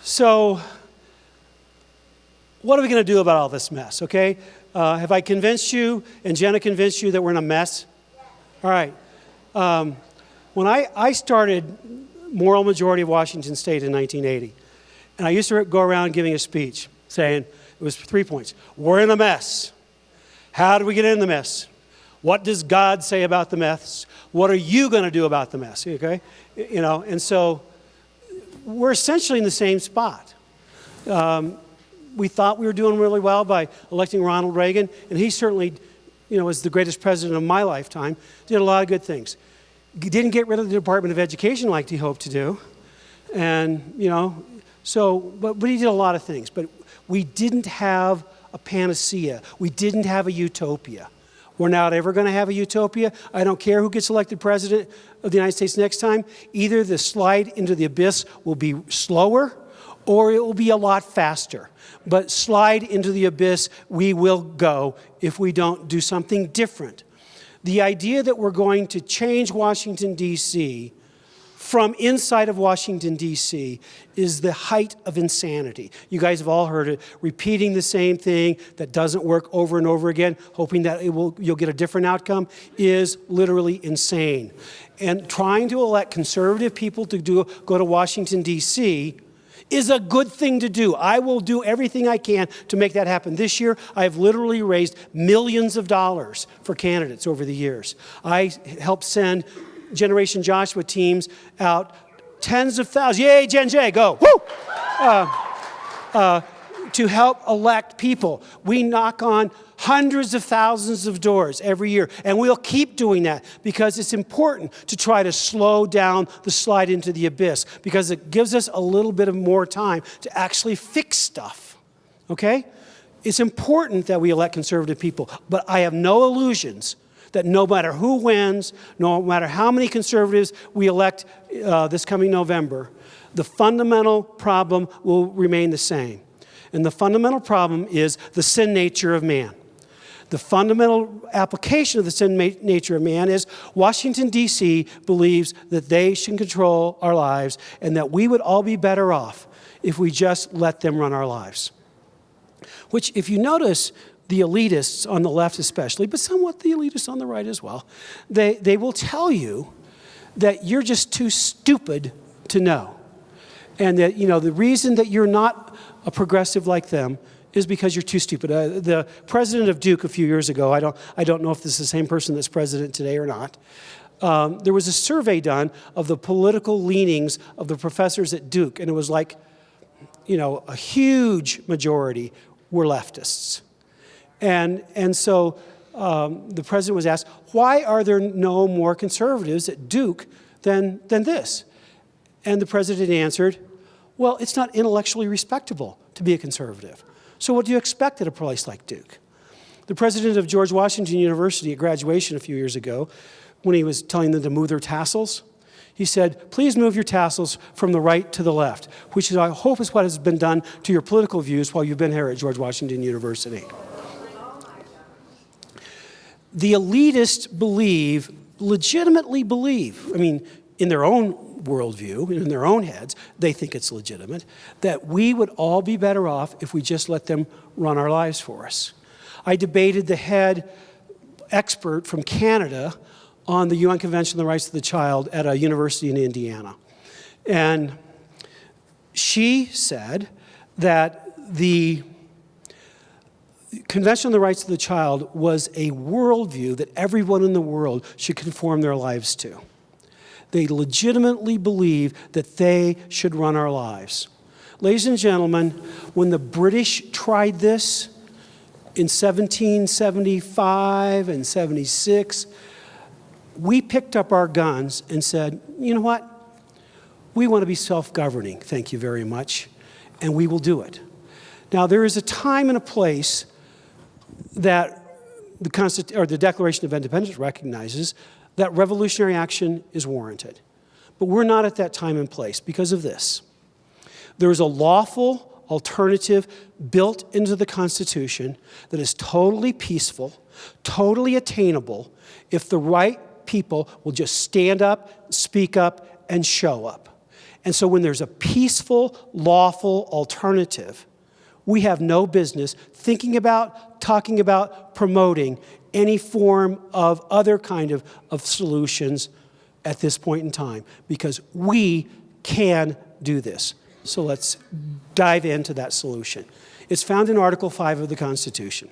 So what are we going to do about all this mess, okay? Have I convinced you and Jenna convinced you that we're in a mess? All right. When I started Moral Majority of Washington State in 1980, and I used to go around giving a speech saying, it was 3 points. We're in a mess. How do we get in the mess? What does God say about the mess? What are you going to do about the mess? Okay? You know, and so we're essentially in the same spot. We thought we were doing really well by electing Ronald Reagan, and he certainly, you know, was the greatest president of my lifetime, did a lot of good things. He didn't get rid of the Department of Education like he hoped to do, and, you know, so, but he did a lot of things, but we didn't have a panacea. We didn't have a utopia. We're not ever going to have a utopia. I don't care who gets elected president of the United States next time. Either the slide into the abyss will be slower or it will be a lot faster. But slide into the abyss we will go if we don't do something different. The idea that we're going to change Washington, D.C. from inside of Washington, D.C. is the height of insanity. You guys have all heard it. Repeating the same thing that doesn't work over and over again, hoping that you'll get a different outcome, is literally insane. And trying to elect conservative people to go to Washington, D.C. is a good thing to do. I will do everything I can to make that happen. This year, I have literally raised millions of dollars for candidates over the years. I helped send Generation Joshua teams out tens of thousands, yay, Gen J, go, woo! To help elect people. We knock on hundreds of thousands of doors every year, and we'll keep doing that because it's important to try to slow down the slide into the abyss because it gives us a little bit of more time to actually fix stuff, okay? It's important that we elect conservative people, but I have no illusions that no matter who wins, no matter how many conservatives we elect this coming November, the fundamental problem will remain the same. And the fundamental problem is the sin nature of man. The fundamental application of the sin nature of man is Washington, D.C. believes that they should control our lives and that we would all be better off if we just let them run our lives. Which, if you notice, the elitists on the left especially, but somewhat the elitists on the right as well, they will tell you that you're just too stupid to know. And that, you know, the reason that you're not a progressive like them is because you're too stupid. The president of Duke a few years ago, I don't know if this is the same person that's president today or not, there was a survey done of the political leanings of the professors at Duke, and it was like, you know, a huge majority were leftists. And so the president was asked, why are there no more conservatives at Duke than this? And the president answered, well, it's not intellectually respectable to be a conservative. So what do you expect at a place like Duke? The president of George Washington University at graduation a few years ago, when he was telling them to move their tassels, he said, please move your tassels from the right to the left, which is, I hope is what has been done to your political views while you've been here at George Washington University. The elitists legitimately believe, I mean, in their own worldview, in their own heads, they think it's legitimate, that we would all be better off if we just let them run our lives for us. I debated the head expert from Canada on the UN Convention on the Rights of the Child at a university in Indiana. And she said that the Convention on the Rights of the Child was a worldview that everyone in the world should conform their lives to. They legitimately believe that they should run our lives. Ladies and gentlemen, when the British tried this in 1775 and 76, we picked up our guns and said, you know what? We want to be self-governing, thank you very much, and we will do it. Now, there is a time and a place that the Declaration of Independence recognizes that revolutionary action is warranted. But we're not at that time and place because of this. There is a lawful alternative built into the Constitution that is totally peaceful, totally attainable, if the right people will just stand up, speak up, and show up. And so when there's a peaceful, lawful alternative, we have no business thinking about, talking about, promoting any form of other kind of solutions at this point in time, because we can do this. So let's dive into that solution. It's found in Article 5 of the Constitution.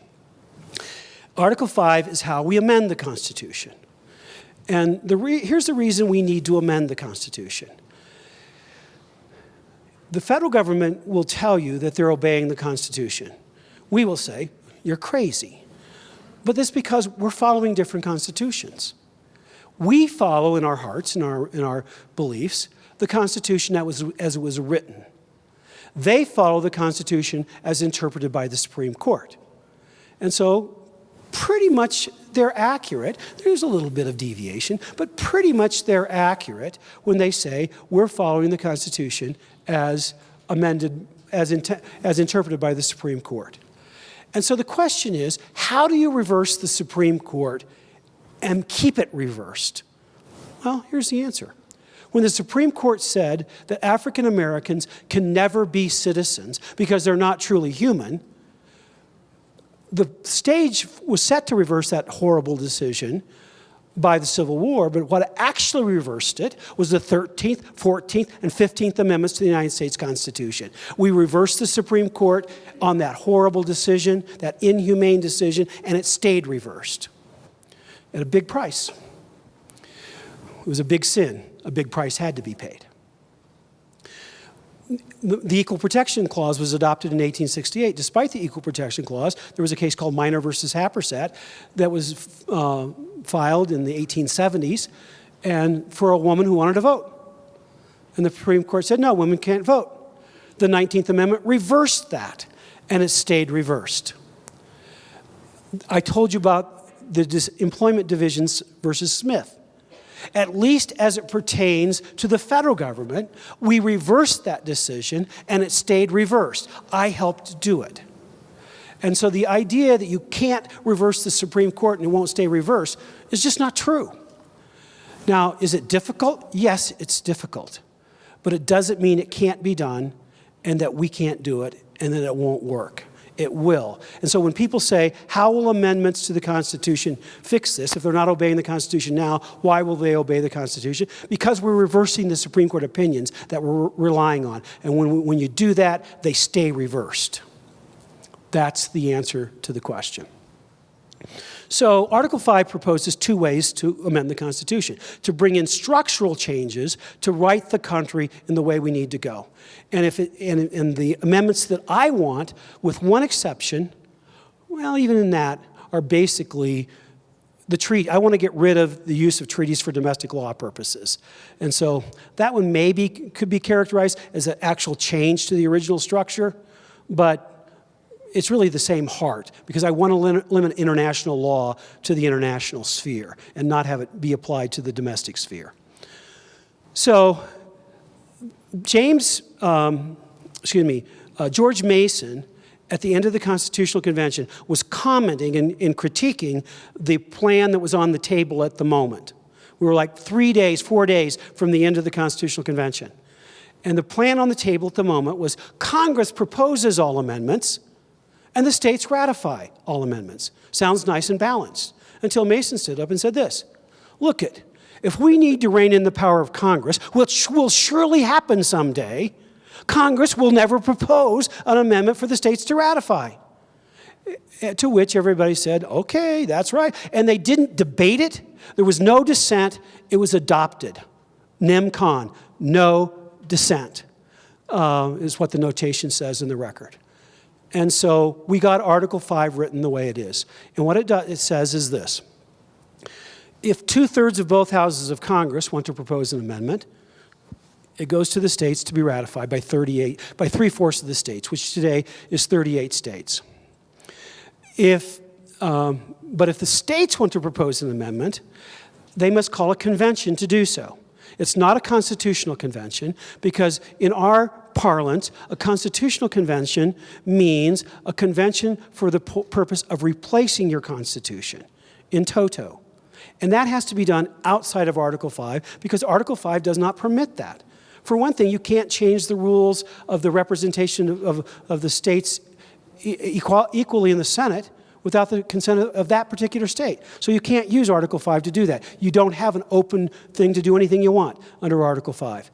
Article 5 is how we amend the Constitution. And here's the reason we need to amend the Constitution. The federal government will tell you that they're obeying the Constitution. We will say, you're crazy. But that's because we're following different constitutions. We follow in our hearts, in our beliefs, the Constitution as it was written. They follow the Constitution as interpreted by the Supreme Court. And so pretty much they're accurate. There's a little bit of deviation, but pretty much they're accurate when they say we're following the Constitution as amended, as interpreted by the Supreme Court. And so the question is, how do you reverse the Supreme Court and keep it reversed? Well, here's the answer. When the Supreme Court said that African Americans can never be citizens because they're not truly human, the stage was set to reverse that horrible decision by the Civil War, but what actually reversed it was the 13th, 14th, and 15th Amendments to the United States Constitution. We reversed the Supreme Court on that horrible decision, that inhumane decision, and it stayed reversed at a big price. It was a big sin. A big price had to be paid. The Equal Protection Clause was adopted in 1868. Despite the Equal Protection Clause, there was a case called Minor versus Happersett that was filed in the 1870s and for a woman who wanted to vote. And the Supreme Court said, no, women can't vote. The 19th Amendment reversed that, and it stayed reversed. I told you about the employment divisions versus Smith. At least as it pertains to the federal government, we reversed that decision and it stayed reversed. I helped do it. And so the idea that you can't reverse the Supreme Court and it won't stay reversed is just not true. Now, is it difficult? Yes, it's difficult. But it doesn't mean it can't be done and that we can't do it and that it won't work. It will. And so when people say, how will amendments to the Constitution fix this? If they're not obeying the Constitution now, why will they obey the Constitution? Because we're reversing the Supreme Court opinions that we're relying on. And when you do that, they stay reversed. That's the answer to the question. So Article 5 proposes two ways to amend the Constitution: to bring in structural changes to right the country in the way we need to go. And and the amendments that I want, with one exception, well, even in that, are basically the treaty. I want to get rid of the use of treaties for domestic law purposes. And so that one maybe could be characterized as an actual change to the original structure, but it's really the same heart, because I want to limit international law to the international sphere and not have it be applied to the domestic sphere. So George Mason, at the end of the Constitutional Convention, was commenting and critiquing the plan that was on the table at the moment. We were like 4 days from the end of the Constitutional Convention. And the plan on the table at the moment was Congress proposes all amendments, and the states ratify all amendments. Sounds nice and balanced. Until Mason stood up and said this: look it, if we need to rein in the power of Congress, which will surely happen someday, Congress will never propose an amendment for the states to ratify. To which everybody said, okay, that's right. And they didn't debate it. There was no dissent. It was adopted. Nem con, no dissent, is what the notation says in the record. And so we got Article 5 written the way it is. And what it says is this: if 2/3 of both houses of Congress want to propose an amendment, it goes to the states to be ratified by 3/4 of the states, which today is 38 states. But if the states want to propose an amendment, they must call a convention to do so. It's not a constitutional convention, because in our parlance, a constitutional convention means a convention for the purpose of replacing your constitution in toto. And that has to be done outside of Article 5, because Article 5 does not permit that. For one thing, you can't change the rules of the representation of the states equally in the Senate without the consent of that particular state. So you can't use Article 5 to do that. You don't have an open thing to do anything you want under Article 5.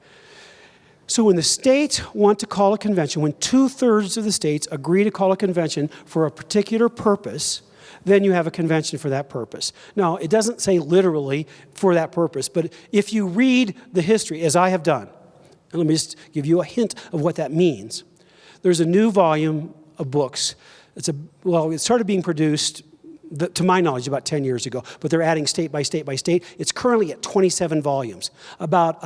So when the states want to call a convention, when 2/3 of the states agree to call a convention for a particular purpose, then you have a convention for that purpose. Now, it doesn't say literally for that purpose, but if you read the history, as I have done, and let me just give you a hint of what that means. There's a new volume of books. It started being produced, to my knowledge, about 10 years ago, but they're adding state by state by state. It's currently at 27 volumes, about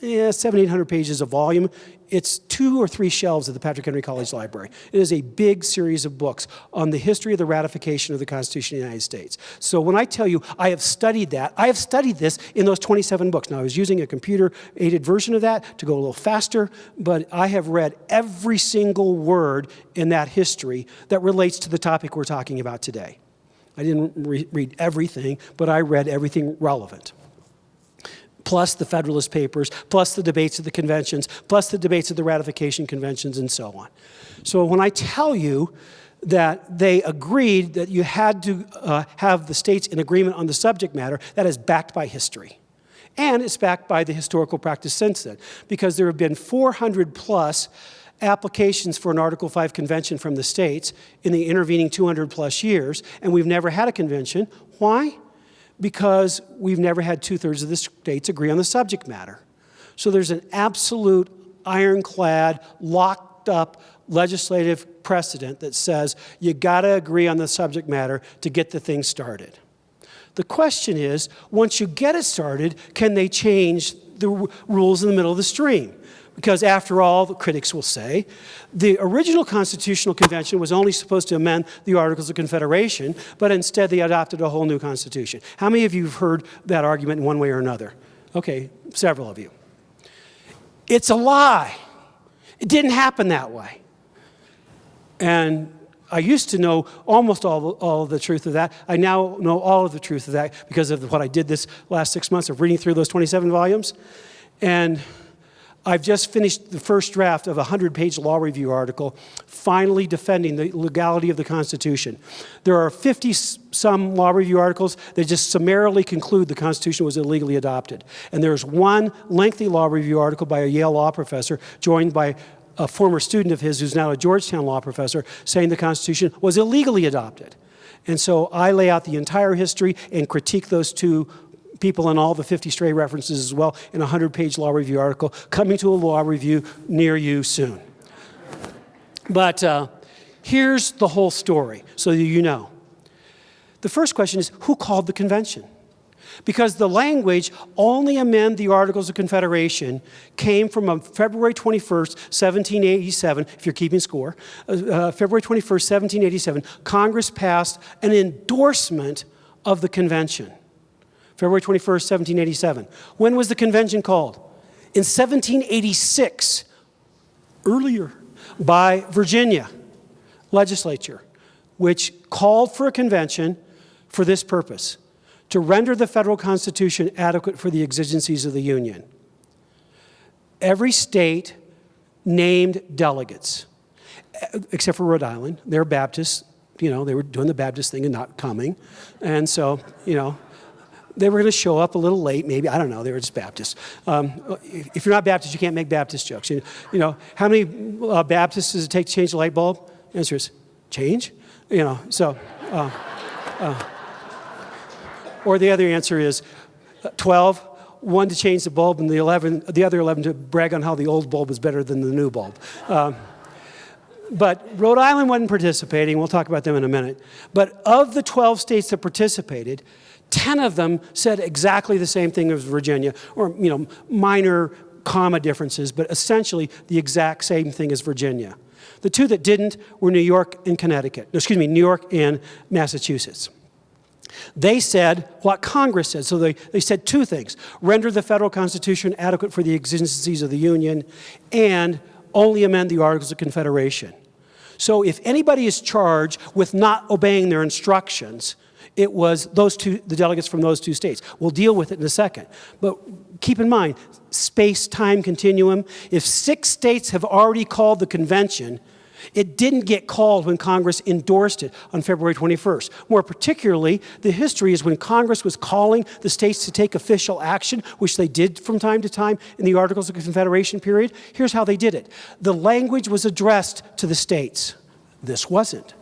700-800 pages a volume. It's 2 or 3 shelves at the Patrick Henry College Library. It is a big series of books on the history of the ratification of the Constitution of the United States. So when I tell you I have studied that, I have studied this in those 27 books. Now, I was using a computer-aided version of that to go a little faster, but I have read every single word in that history that relates to the topic we're talking about today. I didn't read everything, but I read everything relevant. Plus the Federalist Papers, plus the debates of the conventions, plus the debates of the ratification conventions, and so on. So when I tell you that they agreed that you had to have the states in agreement on the subject matter, that is backed by history. And it's backed by the historical practice since then, because there have been 400 plus applications for an Article 5 convention from the states in the intervening 200 plus years, and we've never had a convention. Why? Because we've never had 2/3 of the states agree on the subject matter. So there's an absolute ironclad, locked up legislative precedent that says you gotta agree on the subject matter to get the thing started. The question is, once you get it started, can they change the rules in the middle of the stream? Because after all, the critics will say, the original Constitutional Convention was only supposed to amend the Articles of Confederation, but instead they adopted a whole new Constitution. How many of you have heard that argument in one way or another? Okay, several of you. It's a lie. It didn't happen that way. And I used to know almost all of the truth of that. I now know all of the truth of that because of what I did this last 6 months of reading through those 27 volumes. And I've just finished the first draft of a 100-page law review article finally defending the legality of the Constitution. There are 50-some law review articles that just summarily conclude the Constitution was illegally adopted. And there's one lengthy law review article by a Yale law professor joined by a former student of his who's now a Georgetown law professor saying the Constitution was illegally adopted. And so I lay out the entire history and critique those two people and all the 50 stray references as well in a 100-page law review article coming to a law review near you soon. But here's the whole story so that you know. The first question is, who called the convention? Because the language, only amend the Articles of Confederation, came from February 21st, 1787, if you're keeping score. February 21st, 1787, Congress passed an endorsement of the convention. February 21st, 1787. When was the convention called? In 1786, earlier, by Virginia legislature, which called for a convention for this purpose, to render the federal Constitution adequate for the exigencies of the Union. Every state named delegates, except for Rhode Island. They're Baptists. You know, they were doing the Baptist thing and not coming. And so, you know, they were going to show up a little late, maybe. I don't know. They were just Baptists. If you're not Baptist, you can't make Baptist jokes. You know, how many Baptists does it take to change the light bulb? The answer is change. You know, so. Or the other answer is 12, one to change the bulb, and the other 11 to brag on how the old bulb is better than the new bulb. But Rhode Island wasn't participating. We'll talk about them in a minute. But of the 12 states that participated, 10 of them said exactly the same thing as Virginia, or, you know, minor comma differences, but essentially the exact same thing as Virginia. The two that didn't were New York and New York and Massachusetts. They said what Congress said. So they said two things: render the federal Constitution adequate for the exigencies of the Union, and only amend the Articles of Confederation. So if anybody is charged with not obeying their instructions It was the delegates from those two states. We'll deal with it in a second. But keep in mind, space-time continuum. If 6 states have already called the convention, it didn't get called when Congress endorsed it on February 21st. More particularly, the history is when Congress was calling the states to take official action, which they did from time to time in the Articles of Confederation period. Here's how they did it. The language was addressed to the states. This wasn't.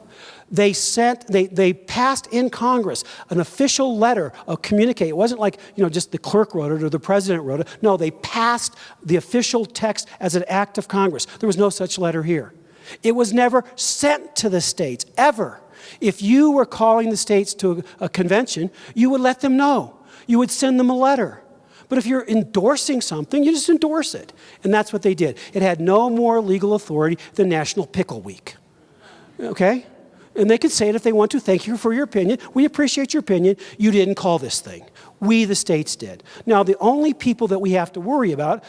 They passed in Congress an official letter, a communique. It wasn't like, just the clerk wrote it or the president wrote it. No, they passed the official text as an act of Congress. There was no such letter here. It was never sent to the states, ever. If you were calling the states to a convention, you would let them know. You would send them a letter. But if you're endorsing something, you just endorse it. And that's what they did. It had no more legal authority than National Pickle Week. Okay? And they could say it if they want to. Thank you for your opinion. We appreciate your opinion. You didn't call this thing. We, the states, did. Now, the only people that we have to worry about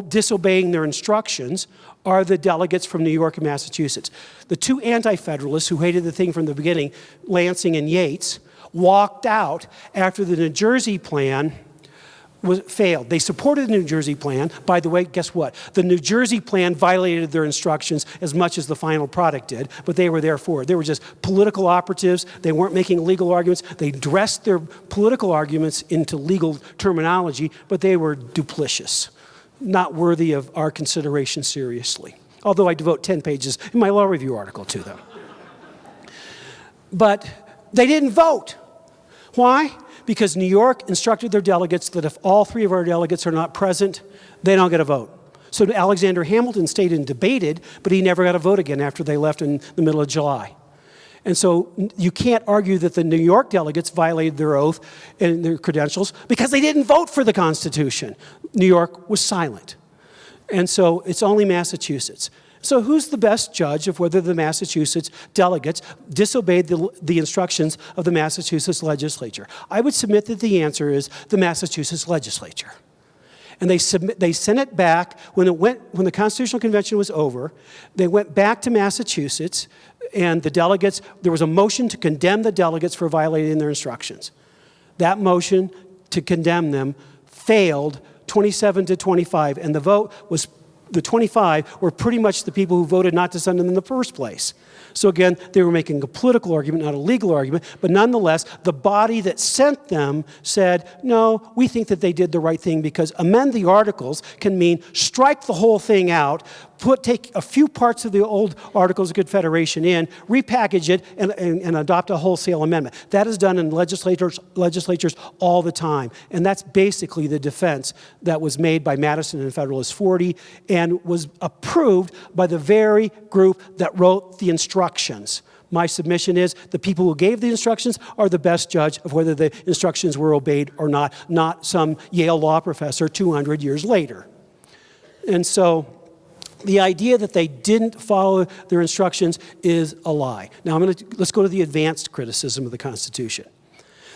disobeying their instructions are the delegates from New York and Massachusetts. The 2 anti-federalists who hated the thing from the beginning, Lansing and Yates, walked out after the New Jersey plan failed. They supported the New Jersey plan. By the way, guess what? The New Jersey plan violated their instructions as much as the final product did, but they were there for it. They were just political operatives. They weren't making legal arguments. They dressed their political arguments into legal terminology, but they were duplicitous, not worthy of our consideration seriously. Although I devote 10 pages in my law review article to them. But they didn't vote. Why? Because New York instructed their delegates that if all 3 of our delegates are not present, they don't get a vote. So Alexander Hamilton stayed and debated, but he never got a vote again after they left in the middle of July. And so you can't argue that the New York delegates violated their oath and their credentials because they didn't vote for the Constitution. New York was silent. And so it's only Massachusetts. So who's the best judge of whether the Massachusetts delegates disobeyed the instructions of the Massachusetts legislature? I would submit that the answer is the Massachusetts legislature. And they sent it back when the Constitutional Convention was over. They went back to Massachusetts, and the delegates, there was a motion to condemn the delegates for violating their instructions. That motion to condemn them failed 27-25, and the vote was, the 25 were pretty much the people who voted not to send them in the first place. So again, they were making a political argument, not a legal argument, but nonetheless, the body that sent them said, no, we think that they did the right thing because amend the articles can mean strike the whole thing out, take a few parts of the old Articles of Confederation in, repackage it, and adopt a wholesale amendment. That is done in legislatures all the time. And that's basically the defense that was made by Madison and Federalist 40 and was approved by the very group that wrote the instructions. My submission is the people who gave the instructions are the best judge of whether the instructions were obeyed or not some Yale law professor 200 years later. And so the idea that they didn't follow their instructions is a lie. Now let's go to the advanced criticism of the Constitution.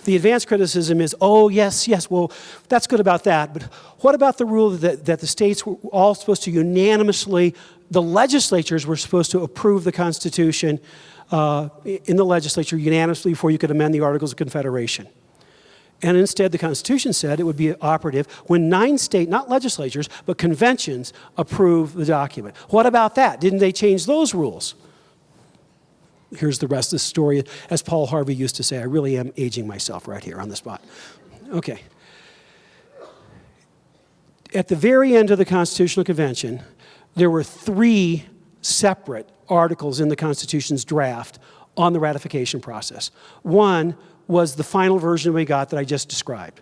The advanced criticism is, oh, yes, well, that's good about that, but what about the rule that the states were all supposed to unanimously, the legislatures were supposed to approve the Constitution in the legislature unanimously before you could amend the Articles of Confederation? And instead, the Constitution said it would be operative when 9 state, not legislatures, but conventions approve the document. What about that? Didn't they change those rules? Here's the rest of the story. As Paul Harvey used to say, I really am aging myself right here on the spot. Okay. At the very end of the Constitutional Convention, there were 3 separate articles in the Constitution's draft on the ratification process. One was the final version we got that I just described.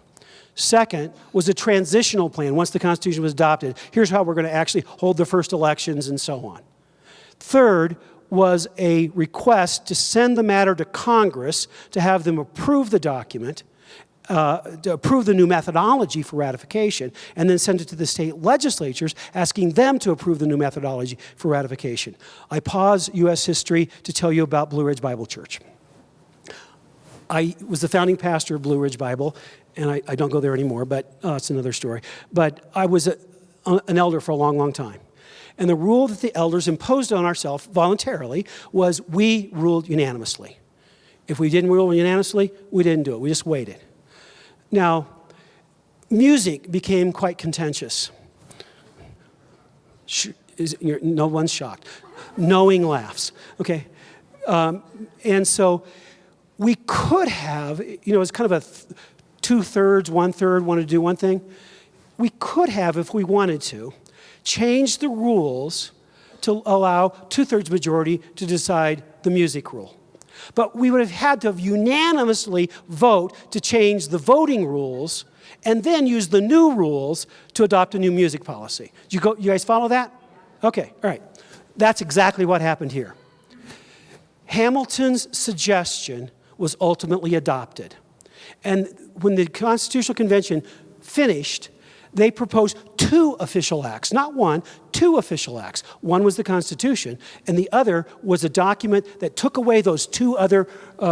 Second was a transitional plan. Once the Constitution was adopted, here's how we're going to actually hold the first elections and so on. Third was a request to send the matter to Congress to have them approve the document, to approve the new methodology for ratification, and then send it to the state legislatures, asking them to approve the new methodology for ratification. I pause U.S. history to tell you about Blue Ridge Bible Church. I was the founding pastor of Blue Ridge Bible, and I don't go there anymore, but it's another story. But I was an elder for a long, long time. And the rule that the elders imposed on ourselves voluntarily was we ruled unanimously. If we didn't rule unanimously, we didn't do it. We just waited. Now, music became quite contentious. No one's shocked. Knowing laughs. Okay. And so we could have, it's kind of a two-thirds, one-third, want to do one thing. We could have, if we wanted to, changed the rules to allow two-thirds majority to decide the music rule. But we would have had to have unanimously vote to change the voting rules and then use the new rules to adopt a new music policy. You guys follow that? Okay, all right. That's exactly what happened here. Hamilton's suggestion was ultimately adopted. And when the Constitutional Convention finished, they proposed two official acts, not one, two official acts. One was the Constitution, and the other was a document that took away those two other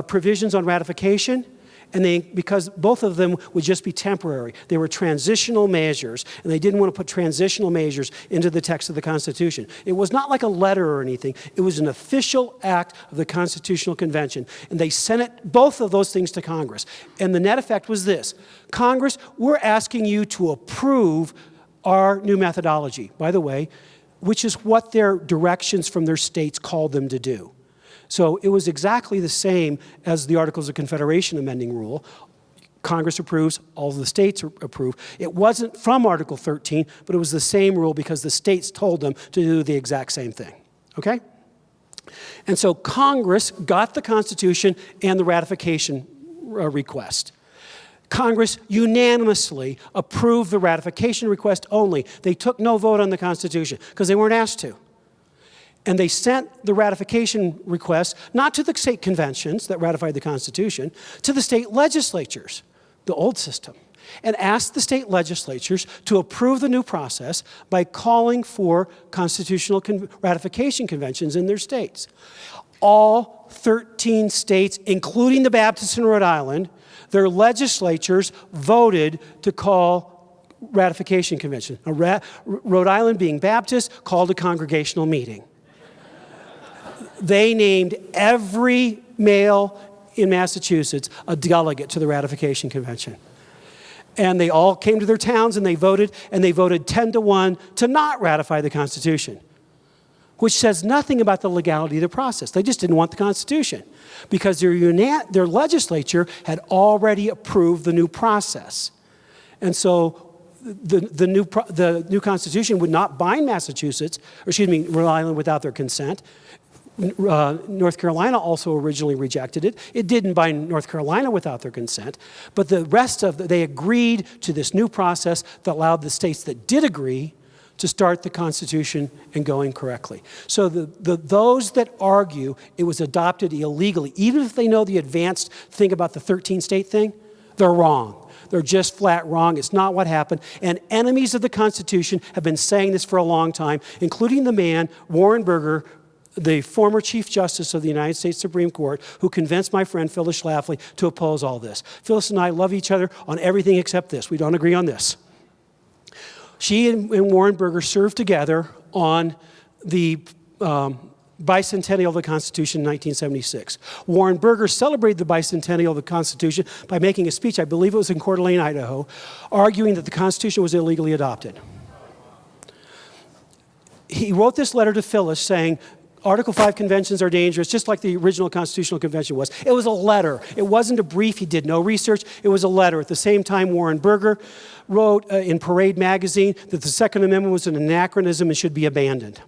provisions on ratification, and because both of them would just be temporary. They were transitional measures, and they didn't want to put transitional measures into the text of the Constitution. It was not like a letter or anything. It was an official act of the Constitutional Convention, and they sent both of those things to Congress. And the net effect was this: Congress, we're asking you to approve our new methodology, by the way, which is what their directions from their states called them to do. So it was exactly the same as the Articles of Confederation amending rule. Congress approves, all the states approve. It wasn't from Article 13, but it was the same rule because the states told them to do the exact same thing, okay? And so Congress got the Constitution and the ratification request. Congress unanimously approved the ratification request only. They took no vote on the Constitution because they weren't asked to. And they sent the ratification request, not to the state conventions that ratified the Constitution, to the state legislatures, the old system, and asked the state legislatures to approve the new process by calling for constitutional ratification conventions in their states. All 13 states, including the Baptists in Rhode Island, their legislatures voted to call ratification convention. Rhode Island, being Baptist, called a congregational meeting. They named every male in Massachusetts a delegate to the ratification convention. And they all came to their towns and they voted 10-1 to not ratify the Constitution, which says nothing about the legality of the process. They just didn't want the Constitution because their legislature had already approved the new process. And so the new Constitution would not bind Rhode Island without their consent. North Carolina also originally rejected it. It didn't bind North Carolina without their consent, but the rest they agreed to this new process that allowed the states that did agree to start the Constitution and going correctly. So those that argue it was adopted illegally, even if they know the advanced thing about the 13-state thing, they're wrong. They're just flat wrong. It's not what happened. And enemies of the Constitution have been saying this for a long time, including the man, Warren Burger, the former Chief Justice of the United States Supreme Court, who convinced my friend Phyllis Schlafly to oppose all this. Phyllis and I love each other on everything except this. We don't agree on this. She and Warren Burger served together on the bicentennial of the Constitution in 1976. Warren Burger celebrated the bicentennial of the Constitution by making a speech, I believe it was in Coeur d'Alene, Idaho, arguing that the Constitution was illegally adopted. He wrote this letter to Phyllis saying, Article 5 conventions are dangerous, just like the original Constitutional Convention was. It was a letter. It wasn't a brief. He did no research. It was a letter. At the same time, Warren Burger wrote in Parade magazine that the Second Amendment was an anachronism and should be abandoned.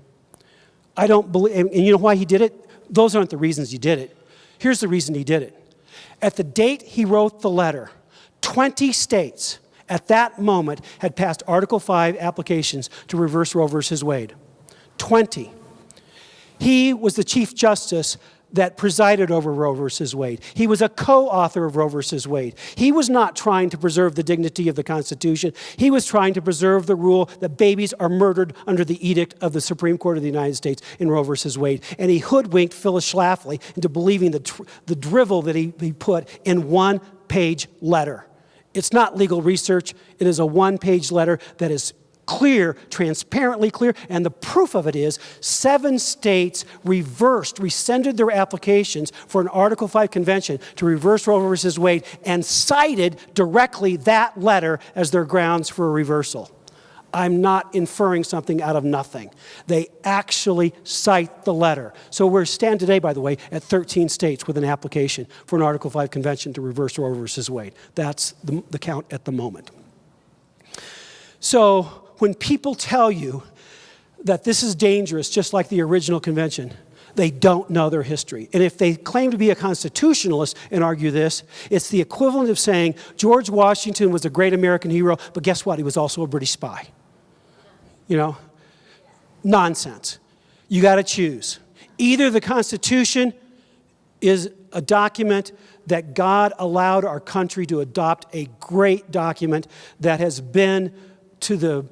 I don't believe, and you know why he did it? Those aren't the reasons he did it. Here's the reason he did it. At the date he wrote the letter, 20 states at that moment had passed Article 5 applications to reverse Roe versus Wade. 20. He was the Chief Justice that presided over Roe versus Wade. He was a co-author of Roe versus Wade. He was not trying to preserve the dignity of the Constitution. He was trying to preserve the rule that babies are murdered under the edict of the Supreme Court of the United States in Roe versus Wade. And he hoodwinked Phyllis Schlafly into believing the drivel that he put in one-page letter. It's not legal research. It is a one-page letter that is clear, transparently clear, and the proof of it is 7 states rescinded their applications for an Article 5 convention to reverse Roe v. Wade and cited directly that letter as their grounds for a reversal. I'm not inferring something out of nothing. They actually cite the letter. So we stand today, by the way, at 13 states with an application for an Article 5 convention to reverse Roe v. Wade. That's the count at the moment. So when people tell you that this is dangerous, just like the original convention, they don't know their history. And if they claim to be a constitutionalist and argue this, it's the equivalent of saying George Washington was a great American hero, but guess what? He was also a British spy. You know, nonsense. You got to choose. Either the Constitution is a document that God allowed our country to adopt, a great document that has been to the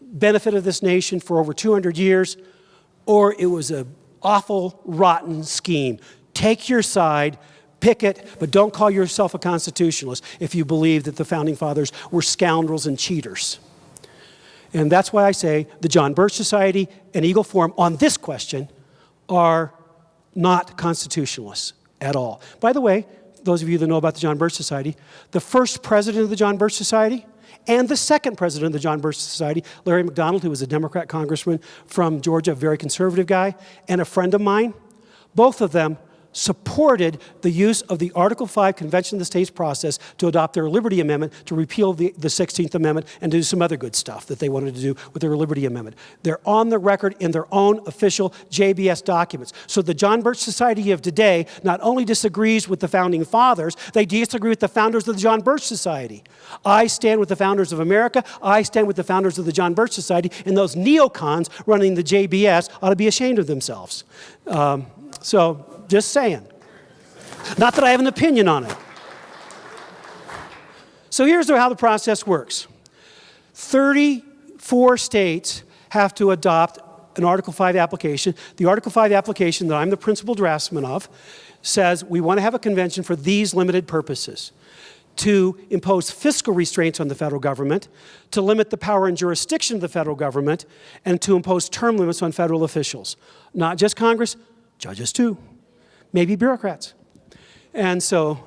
benefit of this nation for over 200 years, or it was an awful, rotten scheme. Take your side, pick it, but don't call yourself a constitutionalist if you believe that the Founding Fathers were scoundrels and cheaters. And that's why I say the John Birch Society and Eagle Forum on this question are not constitutionalists at all. By the way, those of you that know about the John Birch Society, the first president of the John Birch Society and the second president of the John Birch Society, Larry McDonald, who was a Democrat congressman from Georgia, a very conservative guy, and a friend of mine, both of them supported the use of the Article 5 Convention of the States process to adopt their Liberty Amendment, to repeal the 16th Amendment, and to do some other good stuff that they wanted to do with their Liberty Amendment. They're on the record in their own official JBS documents. So the John Birch Society of today not only disagrees with the Founding Fathers, they disagree with the founders of the John Birch Society. I stand with the founders of America. I stand with the founders of the John Birch Society, and those neocons running the JBS ought to be ashamed of themselves. So just saying. Not that I have an opinion on it. So here's how the process works. 34 states have to adopt an Article 5 application. The Article 5 application that I'm the principal draftsman of says we want to have a convention for these limited purposes: to impose fiscal restraints on the federal government, to limit the power and jurisdiction of the federal government, and to impose term limits on federal officials. Not just Congress, judges too. Maybe bureaucrats. And so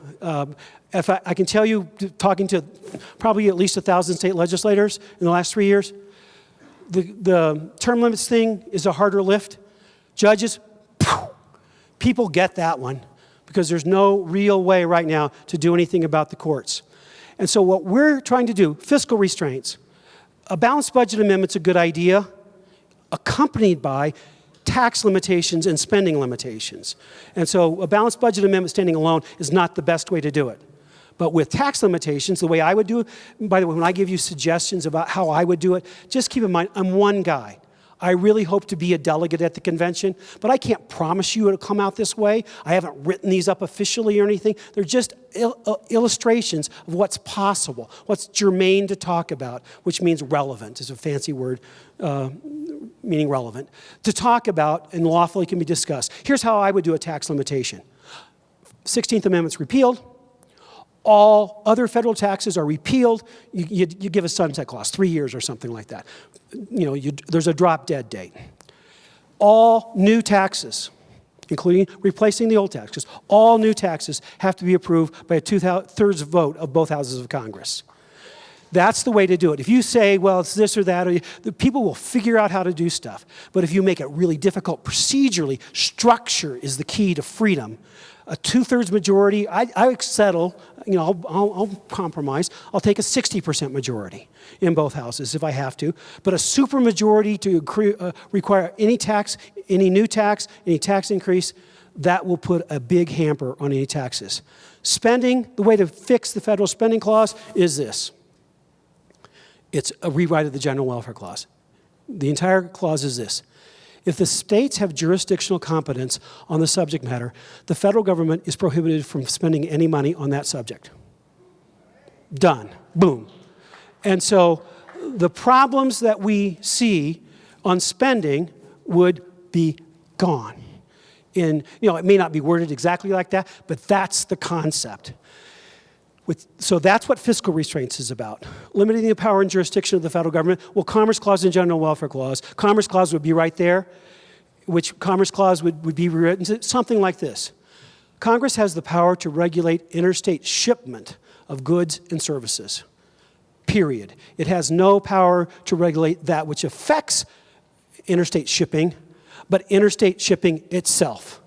if I can tell you, talking to probably at least 1,000 state legislators in the last 3 years, the term limits thing is a harder lift. Judges, people get that one because there's no real way right now to do anything about the courts. And so what we're trying to do, fiscal restraints, a balanced budget amendment's a good idea, accompanied by tax limitations and spending limitations. And so a balanced budget amendment standing alone is not the best way to do it. But with tax limitations, the way I would do it, by the way, when I give you suggestions about how I would do it, just keep in mind, I'm one guy. I really hope to be a delegate at the convention, but I can't promise you it'll come out this way. I haven't written these up officially or anything. They're just illustrations of what's possible, what's germane to talk about, which means relevant, is a fancy word meaning relevant, to talk about and lawfully can be discussed. Here's how I would do a tax limitation. 16th Amendment's repealed. All other federal taxes are repealed. You give a sunset clause, 3 years or something like that. You know, there's a drop-dead date. All new taxes, including replacing the old taxes, all new taxes have to be approved by a 2/3 vote of both houses of Congress. That's the way to do it. If you say, well, it's this or that, the people will figure out how to do stuff. But if you make it really difficult procedurally, structure is the key to freedom. A 2/3 majority, I settle, you know, I'll compromise. I'll take a 60% majority in both houses if I have to. But a supermajority to require any tax, any new tax, any tax increase, that will put a big hamper on any taxes. Spending, the way to fix the federal spending clause is this. It's a rewrite of the General Welfare Clause. The entire clause is this. If the states have jurisdictional competence on the subject matter, the federal government is prohibited from spending any money on that subject. Done. Boom. And so the problems that we see on spending would be gone. It may not be worded exactly like that, but that's the concept. So that's what fiscal restraints is about. Limiting the power and jurisdiction of the federal government. Well, Commerce Clause and General Welfare Clause. Commerce Clause would be right there, which Commerce Clause would be rewritten something like this. Congress has the power to regulate interstate shipment of goods and services, period. It has no power to regulate that which affects interstate shipping, but interstate shipping itself.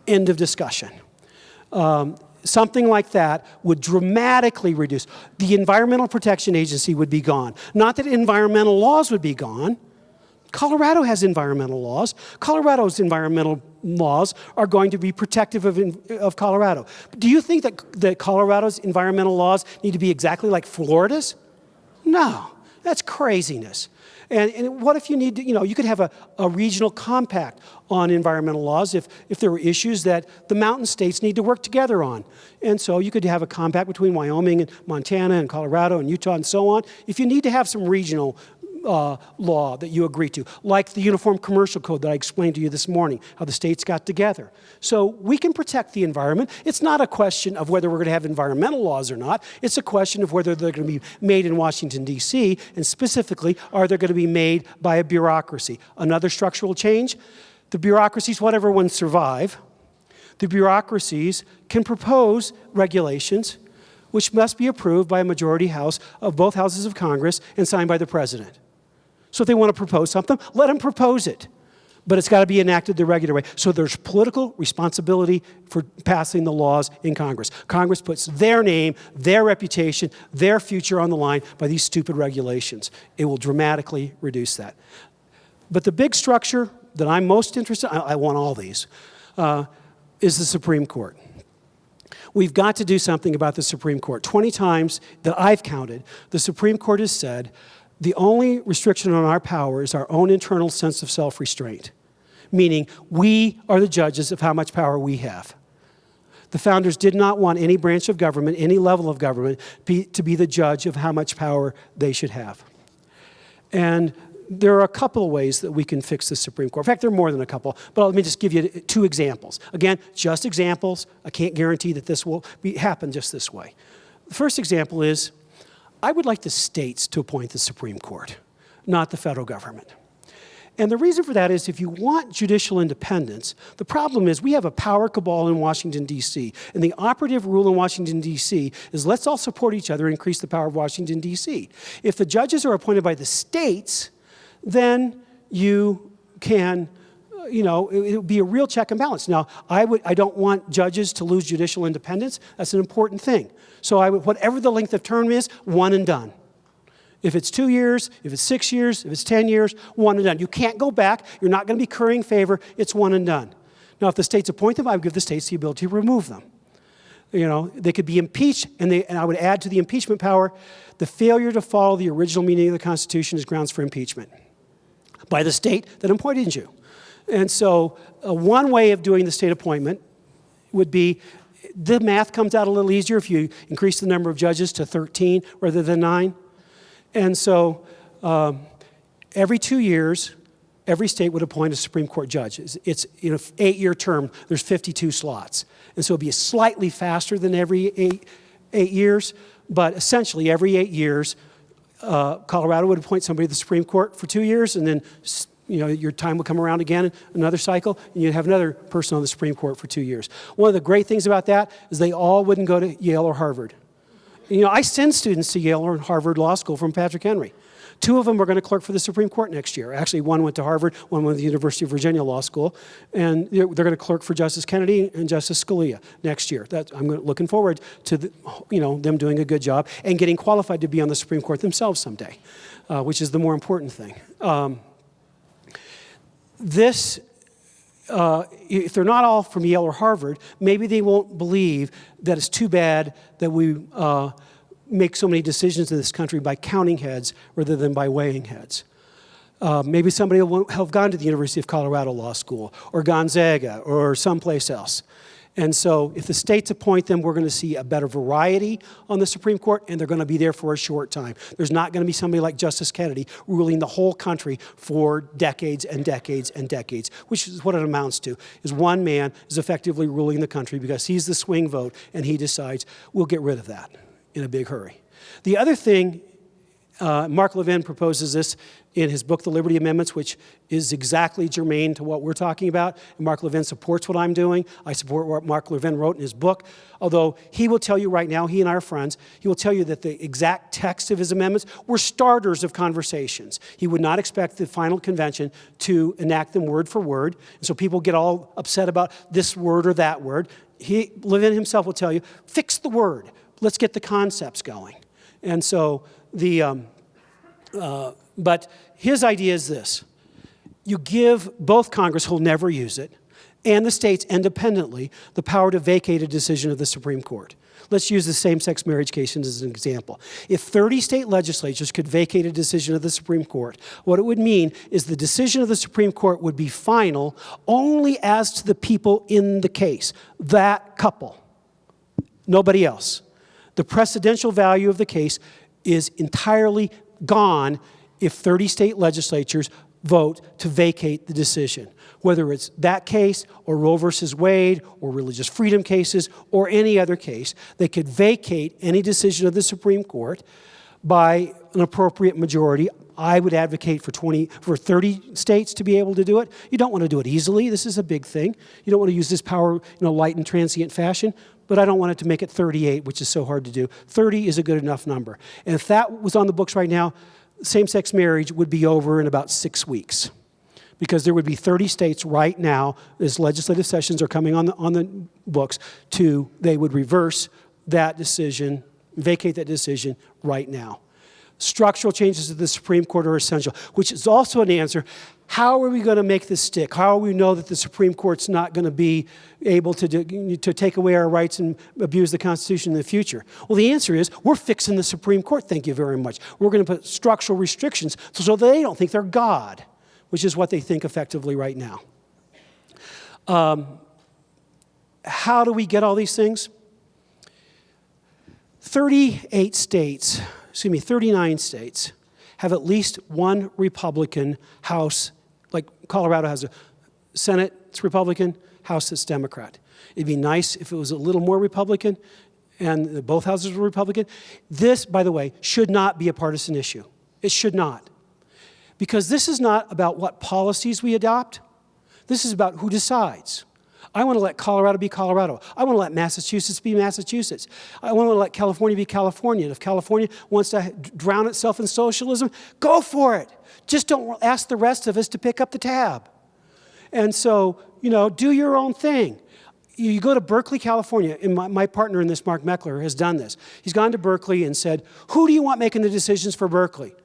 End of discussion. Something like that would dramatically reduce. The Environmental Protection Agency would be gone. Not that environmental laws would be gone. Colorado has environmental laws. Colorado's environmental laws are going to be protective of Colorado. Do you think that Colorado's environmental laws need to be exactly like Florida's? No, that's craziness. And what if you need to, you could have a regional compact on environmental laws if there were issues that the mountain states need to work together on. And so you could have a compact between Wyoming and Montana and Colorado and Utah and so on. If you need to have some regional law that you agree to, like the Uniform Commercial Code that I explained to you this morning, how the states got together. So we can protect the environment. It's not a question of whether we're going to have environmental laws or not. It's a question of whether they're going to be made in Washington, D.C., and specifically, are they going to be made by a bureaucracy? Another structural change, the bureaucracies, whatever ones survive, the bureaucracies can propose regulations which must be approved by a majority house of both houses of Congress and signed by the president. So if they want to propose something, let them propose it. But it's got to be enacted the regular way. So there's political responsibility for passing the laws in Congress. Congress puts their name, their reputation, their future on the line by these stupid regulations. It will dramatically reduce that. But the big structure that I'm most interested in, I want all these, is the Supreme Court. We've got to do something about the Supreme Court. 20 times that I've counted, the Supreme Court has said, the only restriction on our power is our own internal sense of self-restraint, meaning we are the judges of how much power we have. The founders did not want any branch of government, any level of government, to be the judge of how much power they should have. And there are a couple of ways that we can fix the Supreme Court. In fact, there are more than a couple, but let me just give you 2 examples. Again, just examples. I can't guarantee that this will happen just this way. The first example is, I would like the states to appoint the Supreme Court, not the federal government. And the reason for that is if you want judicial independence, the problem is we have a power cabal in Washington, D.C. And the operative rule in Washington, D.C. is let's all support each other and increase the power of Washington, D.C. If the judges are appointed by the states, then you can, it would be a real check and balance. Now, I don't want judges to lose judicial independence. That's an important thing. So whatever the length of term is, one and done. If it's 2 years, if it's 6 years, if it's 10 years, one and done. You can't go back. You're not going to be currying favor. It's one and done. Now, if the states appoint them, I would give the states the ability to remove them. They could be impeached, and I would add to the impeachment power, the failure to follow the original meaning of the Constitution is grounds for impeachment by the state that appointed you. And so one way of doing the state appointment would be, the math comes out a little easier if you increase the number of judges to 13 rather than 9. And so every 2 years, every state would appoint a Supreme Court judge. It's in an 8-year term, there's 52 slots. And so it'd be slightly faster than every eight years, but essentially every 8 years, Colorado would appoint somebody to the Supreme Court for 2 years, and then your time would come around again, another cycle, and you'd have another person on the Supreme Court for 2 years. One of the great things about that is they all wouldn't go to Yale or Harvard. I send students to Yale or Harvard Law School from Patrick Henry. 2 of them are going to clerk for the Supreme Court next year. Actually, one went to Harvard, one went to the University of Virginia Law School, and they're going to clerk for Justice Kennedy and Justice Scalia next year. I'm looking forward to them doing a good job and getting qualified to be on the Supreme Court themselves someday, which is the more important thing. If they're not all from Yale or Harvard, maybe they won't believe that it's too bad that we make so many decisions in this country by counting heads rather than by weighing heads. Maybe somebody will have gone to the University of Colorado Law School or Gonzaga or someplace else. And so if the states appoint them, we're going to see a better variety on the Supreme Court, and they're going to be there for a short time. There's not going to be somebody like Justice Kennedy ruling the whole country for decades and decades and decades, which is what it amounts to, is one man is effectively ruling the country because he's the swing vote, and he decides, we'll get rid of that. in a big hurry. The other thing, Mark Levin proposes this in his book, The Liberty Amendments, which is exactly germane to what we're talking about. And Mark Levin supports what I'm doing. I support what Mark Levin wrote in his book. Although he will tell you right now, he and I are friends, he will tell you that the exact text of his amendments were starters of conversations. He would not expect the final convention to enact them word for word. And so people get all upset about this word or that word. Levin himself will tell you, fix the word. Let's get the concepts going. And so but his idea is this. You give both Congress, who'll never use it, and the states independently the power to vacate a decision of the Supreme Court. Let's use the same-sex marriage case as an example. If 30 state legislatures could vacate a decision of the Supreme Court, what it would mean is the decision of the Supreme Court would be final only as to the people in the case, that couple, nobody else. The precedential value of the case is entirely gone if 30 state legislatures vote to vacate the decision. Whether it's that case or Roe versus Wade or religious freedom cases or any other case, they could vacate any decision of the Supreme Court by an appropriate majority. I would advocate for 30 states to be able to do it. You don't want to do it easily. This is a big thing. You don't want to use this power in a light and transient fashion, but I don't want it to make it 38, which is so hard to do. 30 is a good enough number. And if that was on the books right now, same-sex marriage would be over in about 6 weeks, because there would be 30 states right now, as legislative sessions are coming on the books, they would reverse that decision, vacate that decision right now. Structural changes to the Supreme Court are essential, which is also an answer. How are we going to make this stick? How will we know that the Supreme Court's not going to be able to take away our rights and abuse the Constitution in the future? Well, the answer is we're fixing the Supreme Court, thank you very much. We're going to put structural restrictions so they don't think they're God, which is what they think effectively right now. How do we get all these things? 39 states have at least one Republican House, like Colorado has a Senate, it's Republican, House it's Democrat. It'd be nice if it was a little more Republican and both houses were Republican. This, by the way, should not be a partisan issue. It should not. Because this is not about what policies we adopt. This is about who decides. I want to let Colorado be Colorado. I want to let Massachusetts be Massachusetts. I want to let California be California. And if California wants to drown itself in socialism, go for it. Just don't ask the rest of us to pick up the tab. And so, do your own thing. You go to Berkeley, California, and my partner in this, Mark Meckler, has done this. He's gone to Berkeley and said, who do you want making the decisions for Berkeley?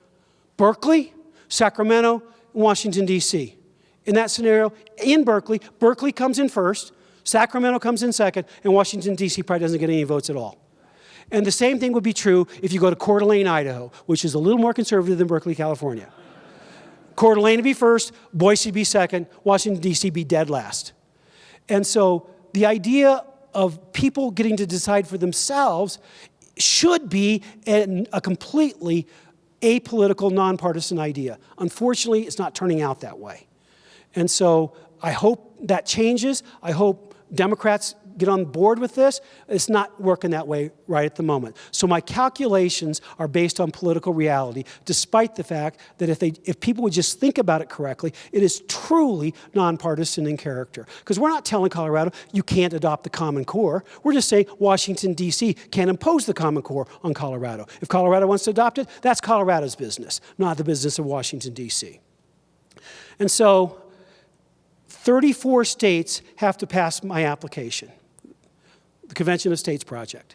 Berkeley, Sacramento, Washington, D.C. In that scenario, in Berkeley comes in first, Sacramento comes in second, and Washington, D.C. probably doesn't get any votes at all. And the same thing would be true if you go to Coeur d'Alene, Idaho, which is a little more conservative than Berkeley, California. Coeur d'Alene to be first, Boise be second, Washington, D.C. be dead last. And so the idea of people getting to decide for themselves should be a completely apolitical, nonpartisan idea. Unfortunately, it's not turning out that way. And so I hope that changes. I hope Democrats get on board with this. It's not working that way right at the moment. So my calculations are based on political reality, despite the fact that if people would just think about it correctly, it is truly nonpartisan in character. Because we're not telling Colorado, you can't adopt the Common Core. We're just saying Washington, D.C. can't impose the Common Core on Colorado. If Colorado wants to adopt it, that's Colorado's business, not the business of Washington, D.C. And so 34 states have to pass my application, the Convention of States project.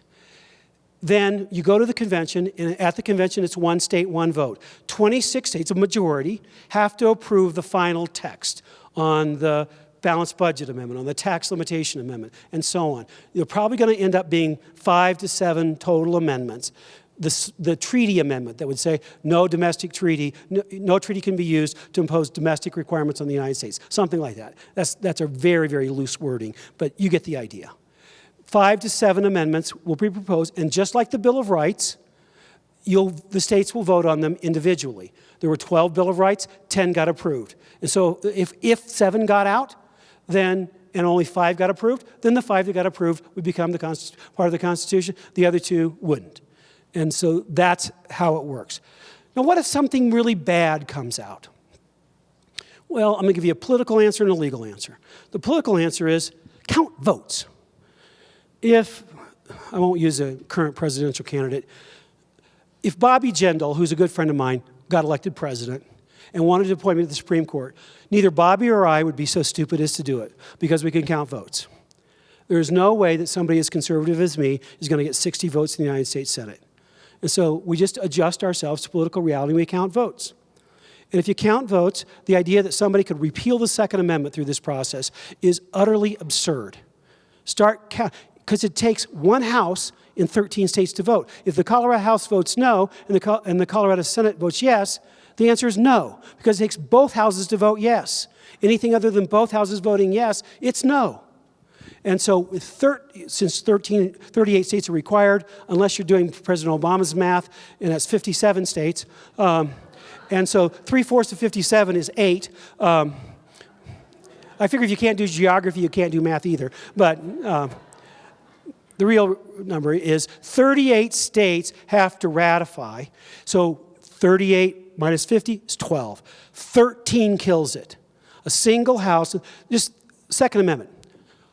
Then you go to the convention, and at the convention it's one state, one vote. 26 states, a majority, have to approve the final text on the balanced budget amendment, on the tax limitation amendment, and so on. You're probably going to end up being 5 to 7 total amendments. The treaty amendment that would say no domestic treaty, no treaty can be used to impose domestic requirements on the United States, something like that. That's a very, very loose wording, but you get the idea. 5 to 7 amendments will be proposed, and just like the Bill of Rights, the states will vote on them individually. There were 12 Bill of Rights, 10 got approved. And so if 7 got out, and only 5 got approved, then the 5 that got approved would become part of the Constitution. The other 2 wouldn't. And so that's how it works. Now, what if something really bad comes out? Well, I'm going to give you a political answer and a legal answer. The political answer is count votes. If, I won't use a current presidential candidate, if Bobby Jindal, who's a good friend of mine, got elected president and wanted to appoint me to the Supreme Court, neither Bobby or I would be so stupid as to do it because we can count votes. There is no way that somebody as conservative as me is going to get 60 votes in the United States Senate. And so we just adjust ourselves to political reality and we count votes. And if you count votes, the idea that somebody could repeal the Second Amendment through this process is utterly absurd. Because it takes one House in 13 states to vote. If the Colorado House votes no and the Colorado Senate votes yes, the answer is no, because it takes both houses to vote yes. Anything other than both houses voting yes, it's no. And so since 38 states are required, unless you're doing President Obama's math, and that's 57 states, and so 3/4 of 57 is 8. I figure if you can't do geography, you can't do math either. But the real number is 38 states have to ratify. So 38 minus 50 is 12. 13 kills it. A single House, just Second Amendment.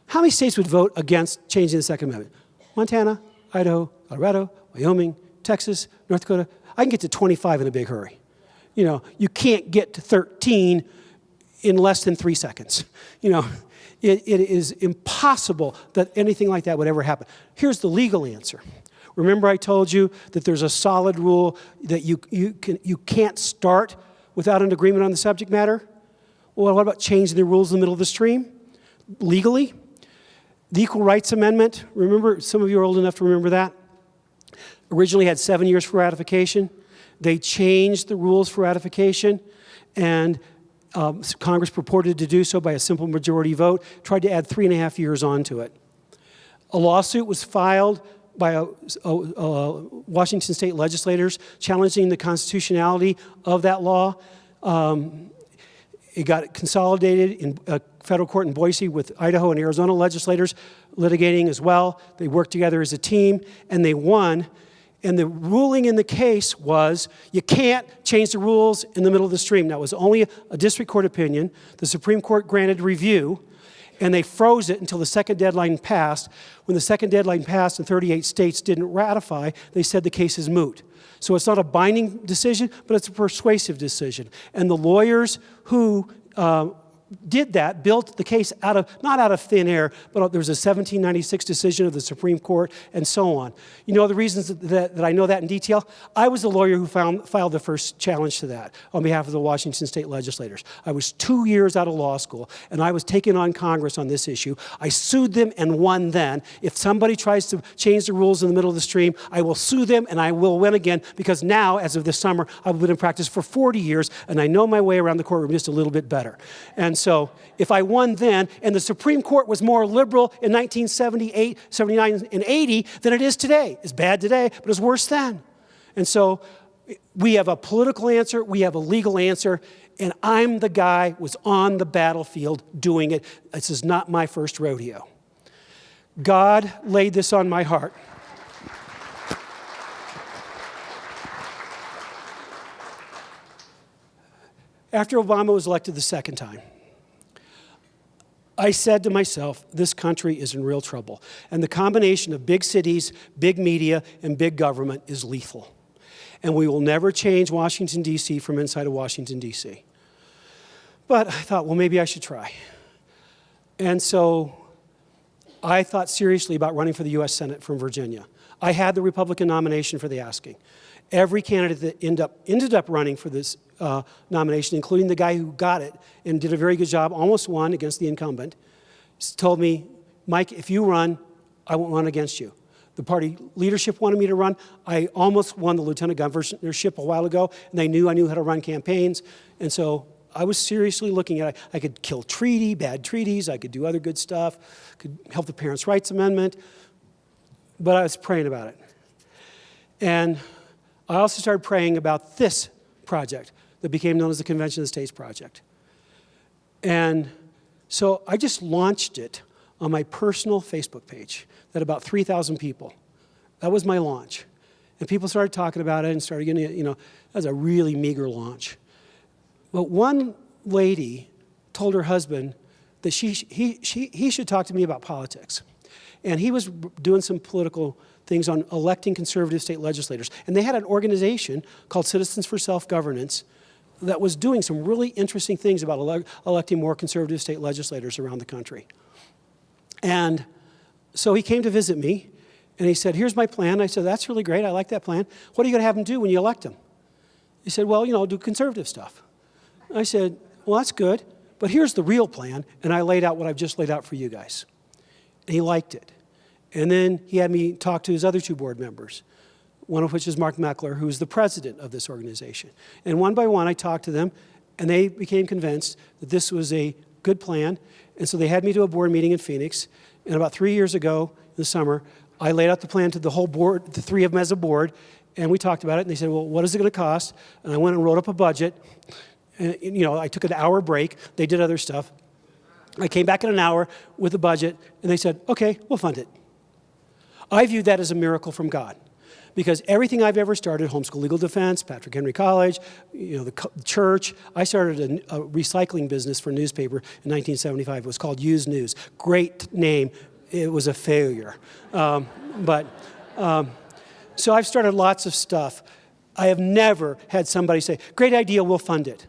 How many states would vote against changing the Second Amendment? Montana, Idaho, Colorado, Wyoming, Texas, North Dakota. I can get to 25 in a big hurry. You know, you can't get to 13 in less than 3 seconds. You know, it is impossible that anything like that would ever happen. Here's the legal answer. Remember I told you that there's a solid rule that you can't start without an agreement on the subject matter? Well, what about changing the rules in the middle of the stream? Legally? The Equal Rights Amendment, remember, some of you are old enough to remember that, originally had 7 years for ratification. They changed the rules for ratification, and Congress purported to do so by a simple majority vote, tried to add 3.5 years onto it. A lawsuit was filed by Washington state legislators challenging the constitutionality of that law. It got consolidated in a federal court in Boise with Idaho and Arizona legislators litigating as well. They worked together as a team, and they won. And the ruling in the case was you can't change the rules in the middle of the stream. That was only a district court opinion. The Supreme Court granted review, and they froze it until the second deadline passed. When the second deadline passed and 38 states didn't ratify, they said the case is moot. So it's not a binding decision, but it's a persuasive decision. And the lawyers who did that, built the case not out of thin air, but there was a 1796 decision of the Supreme Court and so on. You know the reasons that I know that in detail? I was the lawyer who filed the first challenge to that on behalf of the Washington state legislators. I was 2 years out of law school, and I was taking on Congress on this issue. I sued them and won then. If somebody tries to change the rules in the middle of the stream, I will sue them and I will win again, because now, as of this summer, I've been in practice for 40 years, and I know my way around the courtroom just a little bit better. And so if I won then, and the Supreme Court was more liberal in 1978, 79, and 80 than it is today. It's bad today, but it's worse then. And so we have a political answer, we have a legal answer, and I'm the guy who was on the battlefield doing it. This is not my first rodeo. God laid this on my heart. After Obama was elected the second time, I said to myself, this country is in real trouble. And the combination of big cities, big media, and big government is lethal. And we will never change Washington, D.C. from inside of Washington, D.C. But I thought, well, maybe I should try. And so I thought seriously about running for the U.S. Senate from Virginia. I had the Republican nomination for the asking. Every candidate that ended up running for this nomination, including the guy who got it and did a very good job, almost won against the incumbent, told me, Mike, if you run, I won't run against you. The party leadership wanted me to run. I almost won the lieutenant governorship a while ago, and they knew I knew how to run campaigns. And so I was seriously looking at it. I could kill bad treaties. I could do other good stuff, could help the Parents' Rights Amendment. But I was praying about it. And I also started praying about this project that became known as the Convention of the States Project. And so I just launched it on my personal Facebook page that about 3,000 people. That was my launch. And people started talking about it and started getting it, that was a really meager launch. But one lady told her husband that he should talk to me about politics. And he was doing some political things on electing conservative state legislators. And they had an organization called Citizens for Self-Governance that was doing some really interesting things about electing more conservative state legislators around the country. And so he came to visit me, and he said, here's my plan. I said, that's really great. I like that plan. What are you going to have him do when you elect him? He said, well, do conservative stuff. I said, well, that's good, but here's the real plan. And I laid out what I've just laid out for you guys. And he liked it. And then he had me talk to his other 2 board members, one of which is Mark Meckler, who is the president of this organization. And one by one, I talked to them, and they became convinced that this was a good plan. And so they had me to a board meeting in Phoenix. And about 3 years ago, in the summer, I laid out the plan to the whole board, the 3 of them as a board, and we talked about it. And they said, well, what is it going to cost? And I went and wrote up a budget. And, I took an hour break. They did other stuff. I came back in an hour with a budget, and they said, okay, we'll fund it. I view that as a miracle from God, because everything I've ever started, Homeschool Legal Defense, Patrick Henry College, the church, I started a recycling business for a newspaper in 1975. It was called Used News. Great name. It was a failure. So I've started lots of stuff. I have never had somebody say, great idea, we'll fund it.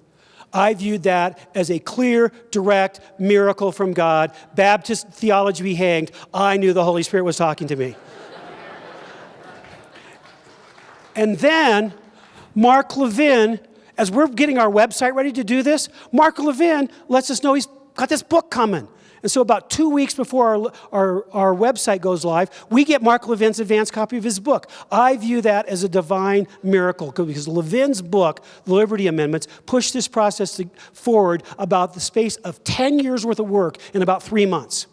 I viewed that as a clear, direct miracle from God. Baptist theology be hanged. I knew the Holy Spirit was talking to me. And then Mark Levin, as we're getting our website ready to do this, Mark Levin lets us know he's got this book coming. And so about 2 weeks before our website goes live, we get Mark Levin's advanced copy of his book. I view that as a divine miracle, because Levin's book, The Liberty Amendments, pushed this process forward about the space of 10 years worth of work in about 3 months.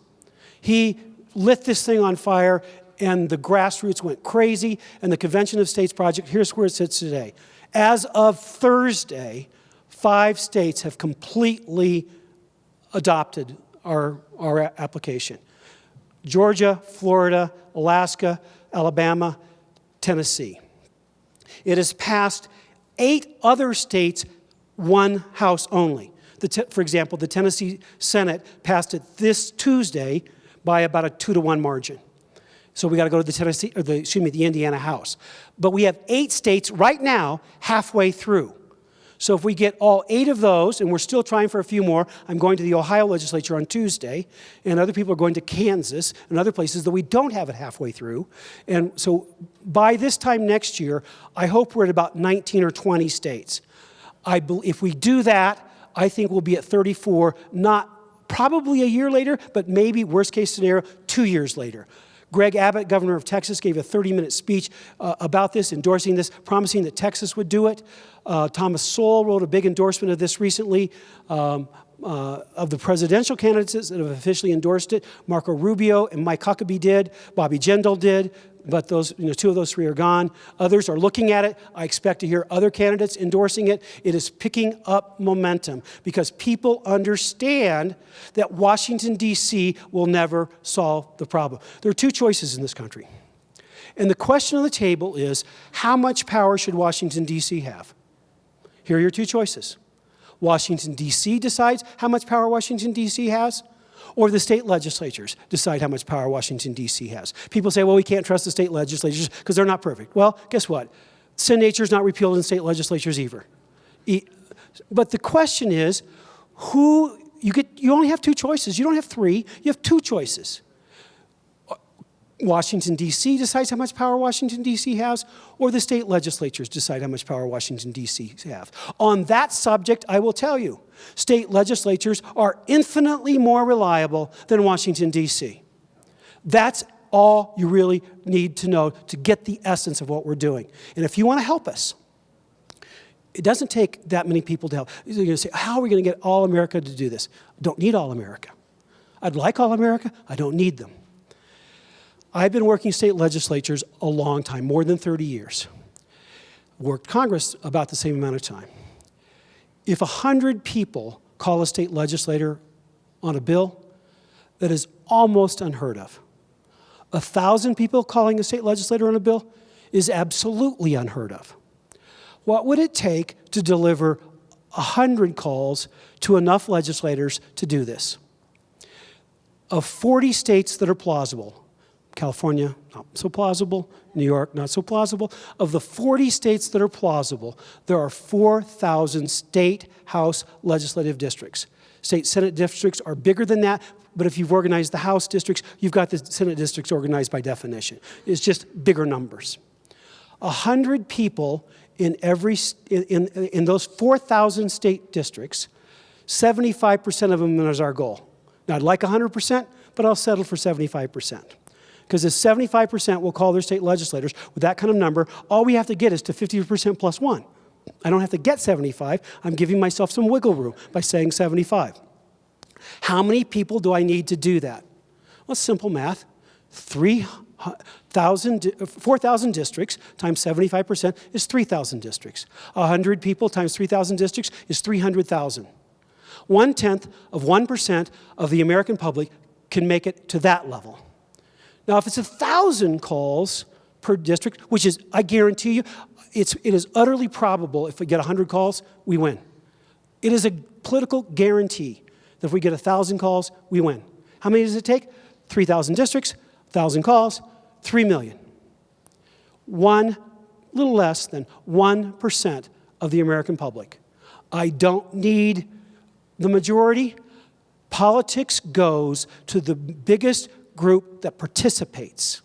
He lit this thing on fire, and the grassroots went crazy, and the Convention of States Project, here's where it sits today. As of Thursday, 5 states have completely adopted our application. Georgia, Florida, Alaska, Alabama, Tennessee. It has passed 8 other states, 1 house only. For example, the Tennessee Senate passed it this Tuesday by about a 2-to-1 margin. So we got to go to the Indiana House. But we have 8 states right now halfway through. So if we get all 8 of those, and we're still trying for a few more, I'm going to the Ohio legislature on Tuesday, and other people are going to Kansas and other places that we don't have it halfway through. And so by this time next year, I hope we're at about 19 or 20 states. If we do that, I think we'll be at 34, not probably a year later, but maybe, worst case scenario, 2 years later. Greg Abbott, governor of Texas, gave a 30-minute speech about this, endorsing this, promising that Texas would do it. Thomas Sowell wrote a big endorsement of this recently. Of the presidential candidates that have officially endorsed it, Marco Rubio and Mike Huckabee did. Bobby Jindal did. But those, 2 of those 3 are gone. Others are looking at it. I expect to hear other candidates endorsing it. It is picking up momentum because people understand that Washington, D.C. will never solve the problem. There are 2 choices in this country. And the question on the table is, how much power should Washington, D.C. have? Here are your 2 choices. Washington, D.C. decides how much power Washington, D.C. has, or the state legislatures decide how much power Washington, D.C. has. People say, well, we can't trust the state legislatures because they're not perfect. Well, guess what? Sin nature is not repealed in state legislatures either. But the question is, you only have 2 choices. You don't have 3. You have 2 choices. Washington, D.C. decides how much power Washington, D.C. has, or the state legislatures decide how much power Washington, D.C. have. On that subject, I will tell you, state legislatures are infinitely more reliable than Washington, D.C. That's all you really need to know to get the essence of what we're doing. And if you want to help us, it doesn't take that many people to help. You're going to say, how are we going to get all America to do this? I don't need all America. I'd like all America. I don't need them. I've been working state legislatures a long time, more than 30 years. Worked Congress about the same amount of time. If 100 people call a state legislator on a bill, that is almost unheard of. 1,000 people calling a state legislator on a bill is absolutely unheard of. What would it take to deliver 100 calls to enough legislators to do this? Of 40 states that are plausible, California, not so plausible, New York, not so plausible. Of the 40 states that are plausible, there are 4,000 state House legislative districts. State Senate districts are bigger than that, but if you've organized the House districts, you've got the Senate districts organized by definition. It's just bigger numbers. 100 people in those 4,000 state districts, 75% of them is our goal. Now, I'd like 100%, but I'll settle for 75%. Because if 75% will call their state legislators with that kind of number, all we have to get is to 50% plus 1. I don't have to get 75. I'm giving myself some wiggle room by saying 75. How many people do I need to do that? Well, it's simple math. 4,000 districts times 75% is 3,000 districts. 100 people times 3,000 districts is 300,000. 1/10 of 1% of the American public can make it to that level. Now, if it's 1,000 calls per district, which is, I guarantee you, it is utterly probable if we get 100 calls, we win. It is a political guarantee that if we get 1,000 calls, we win. How many does it take? 3,000 districts, 1,000 calls, 3 million. Little less than 1% of the American public. I don't need the majority. Politics goes to the biggest group that participates.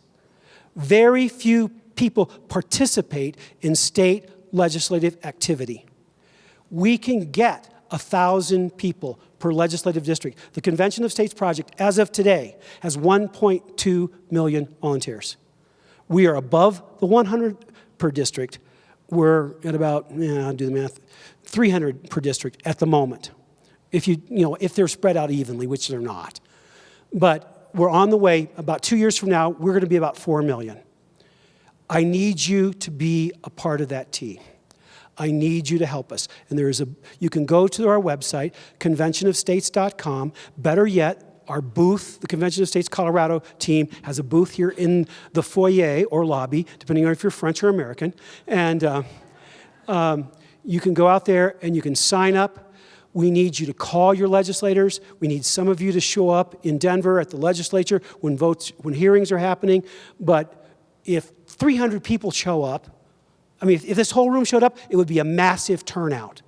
Very few people participate in state legislative activity. We can get 1,000 people per legislative district. The Convention of States project, as of today, has 1.2 million volunteers. We are above the 100 per district. We're at about, I'll do the math, 300 per district at the moment. If they're spread out evenly, which they're not. But we're on the way. About 2 years from now, we're going to be about 4 million. I need you to be a part of that team. I need you to help us. And you can go to our website, conventionofstates.com. Better yet, our booth, the Convention of States Colorado team, has a booth here in the foyer or lobby, depending on if you're French or American. And you can go out there and you can sign up. We need you to call your legislators. We need some of you to show up in Denver at the legislature when hearings are happening. But if 300 people show up, if this whole room showed up, it would be a massive turnout.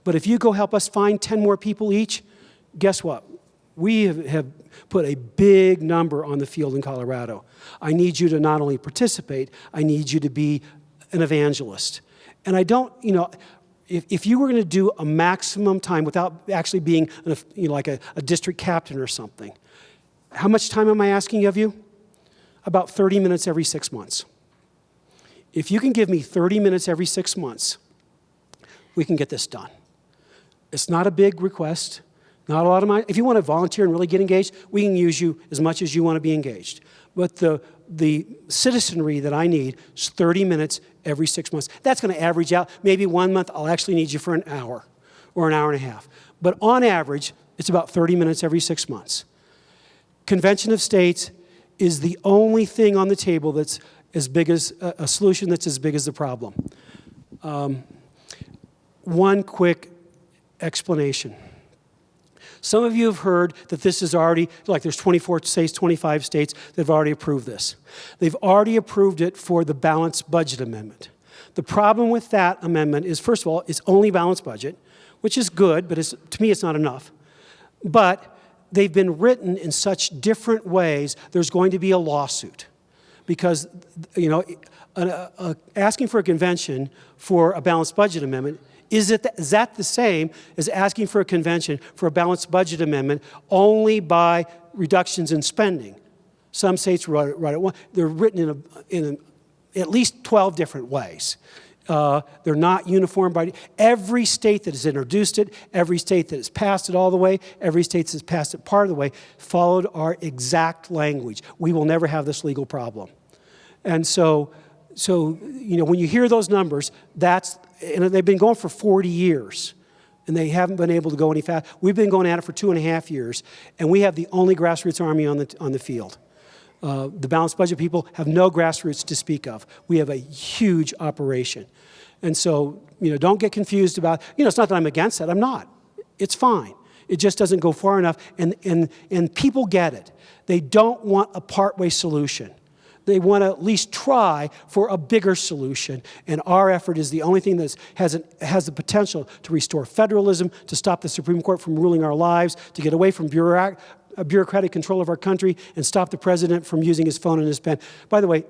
But if you go help us find 10 more people each, guess what? We have put a big number on the field in Colorado. I need you to not only participate, I need you to be an evangelist. And I don't, if you were going to do a maximum time without actually being like a district captain or something, how much time am I asking of you? About 30 minutes every 6 months. If you can give me 30 minutes every 6 months, we can get this done. It's not a big request, not a lot of money. If you want to volunteer and really get engaged, we can use you as much as you want to be engaged. But the citizenry that I need is 30 minutes every 6 months. That's going to average out. Maybe 1 month I'll actually need you for an hour or an hour and a half. But on average, it's about 30 minutes every 6 months. Convention of States is the only thing on the table that's as big as a solution that's as big as the problem. One quick explanation. Some of you have heard that this is already, there's 24 states, 25 states that have already approved this. They've already approved it for the balanced budget amendment. The problem with that amendment is, first of all, it's only balanced budget, which is good, but to me it's not enough. But they've been written in such different ways, there's going to be a lawsuit. Because, asking for a convention for a balanced budget amendment, is that the same as asking for a convention for a balanced budget amendment only by reductions in spending? Some states write it one. They're written in at least 12 different ways. They're not uniform by every state that has introduced it, every state that has passed it all the way, every state that has passed it part of the way, followed our exact language. We will never have this legal problem. And so when you hear those numbers, and they've been going for 40 years, and they haven't been able to go any faster. We've been going at it for 2.5 years, and we have the only grassroots army on the field. The balanced budget people have no grassroots to speak of. We have a huge operation. And so, don't get confused about, it's not that I'm against that. I'm not. It's fine. It just doesn't go far enough, and people get it. They don't want a partway solution. They want to at least try for a bigger solution, and our effort is the only thing that has the potential to restore federalism, to stop the Supreme Court from ruling our lives, to get away from bureaucratic control of our country, and stop the president from using his phone and his pen. By the way,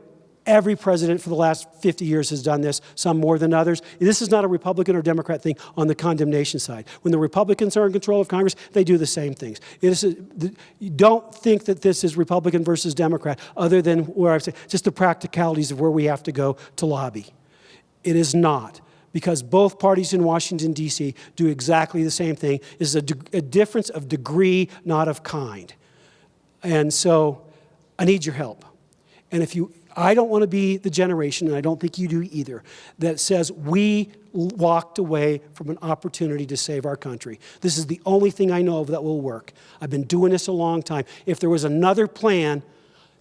every president for the last 50 years has done this, some more than others. This is not a Republican or Democrat thing on the condemnation side. When the Republicans are in control of Congress, they do the same things. You don't think that this is Republican versus Democrat, other than where I say just the practicalities of where we have to go to lobby. It is not, because both parties in Washington, D.C. do exactly the same thing. It's a difference of degree, not of kind. And so I need your help. And I don't want to be the generation, and I don't think you do either, that says we walked away from an opportunity to save our country. This is the only thing I know of that will work. I've been doing this a long time. If there was another plan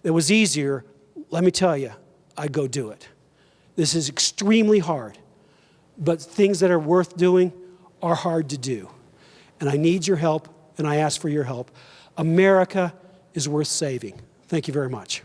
that was easier, let me tell you, I'd go do it. This is extremely hard, but things that are worth doing are hard to do. And I need your help, and I ask for your help. America is worth saving. Thank you very much.